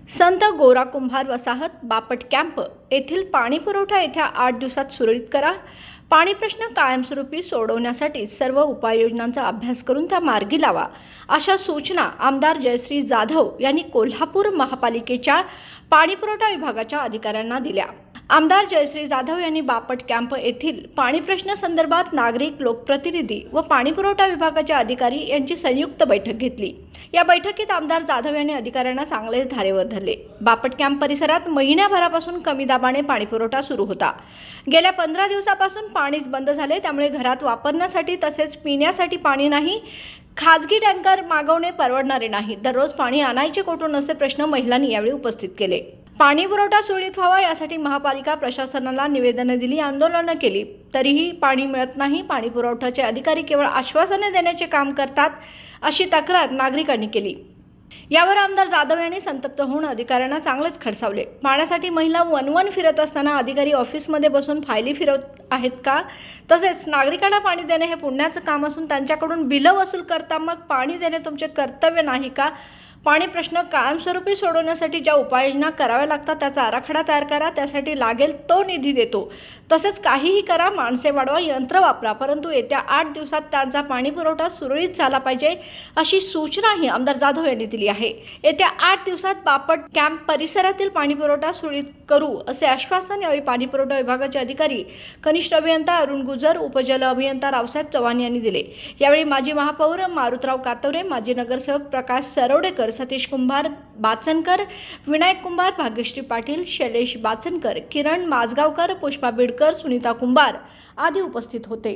संत गोरा कुंभार वसाहत बापट कॅम्प येथील पाणी पुरवठा येत्या 8 दिवसात सुरळीत करा। पाणी प्रश्न कायमस्वरूपी सोडवण्यासाठी सर्व उपाययोजनांचा अभ्यास करून त्या मार्गी लावा, अशा सूचना आमदार जयश्री जाधव यांनी कोल्हापूर महापालिकेच्या पाणीपुरवठा विभागाच्या अधिकाऱ्यांना दिल्या। आमदार जयश्री जाधव यांनी बापट कॅम्प येथील पाणी प्रश्न संदर्भात नागरिक, लोकप्रतिनिधी व पाणीपुरवठा विभागाचे अधिकारी यांची संयुक्त बैठक घेतली। या बैठकीत आमदार जाधव यांनी अधिकाऱ्यांना चांगलेच धारेवर धरले। बापट कॅम्प परिसरात महिन्याभरापासून कमी दाबाने पाणीपुरवठा सुरू होता। गेल्या 15 दिवसापासून पाणीच बंद झाले, त्यामुळे घरात वापरण्यासाठी तसेच पिण्यासाठी पाणी नाही। खाजगी टँकर मागवणे परवडणारे नाही। दररोज पाणी आणायचे कोठून असे प्रश्न महिलांनी यावेळी उपस्थित केले। पाणी पुरवठा सुरळीत व्हावा यासाठी महापालिका प्रशासनाला निवेदने दिली, आंदोलनं केली, तरीही पाणी मिळत नाही। पाणी पुरवठ्याचे अधिकारी केवळ आश्वासने देण्याचे काम करतात, अशी तक्रार नागरिकांनी केली। यावर आमदार जाधव यांनी संतप्त होऊन अधिकाऱ्यांना चांगलेच खडसावले। पाण्यासाठी महिला वनवन फिरत असताना अधिकारी ऑफिसमध्ये बसून फायली फिरवत आहेत का? तसेच नागरिकांना पाणी देणे हे पुण्याचं काम असून त्यांच्याकडून बिलं वसूल करता, मग पाणी देणे तुमचे कर्तव्य नाही का? पाणी प्रश्न कायमस्वरूपी सोडवण्यासाठी ज्या उपाययोजना कराव्या लागतात त्याचा आराखडा तयार करा, त्यासाठी लागेल तो निधी देतो। तसेच काहीही करा, माणसे वाढवा, यंत्र वापरा, परंतु येत्या 8 दिवसात त्यांचा पाणी पुरवठा सुरळीत झाला पाहिजे, अशी सूचनाही आमदार जाधव यांनी दिली आहे। येत्या 8 दिवसात बापट कॅम्प परिसरातील पाणी पुरवठा सुरळीत करू, असे आश्वासन यावेळी पाणी पुरवठा विभागाचे अधिकारी कनिष्ठ अभियंता अरुण गुजर, उपजल अभियंता रावसाहेब चव्हाण यांनी दिले। यावेळी माजी महापौर मारुतराव कातवरे, माजी नगरसेवक प्रकाश सरवडेकर, सतीश कुंभार बाचनकर, विनायक कुंभार, भाग्यश्री पाटील, शैलेश बाचनकर, किरण माजगावकर, पुष्पा बिडकर, सुनीता कुंभार आदी उपस्थित होते।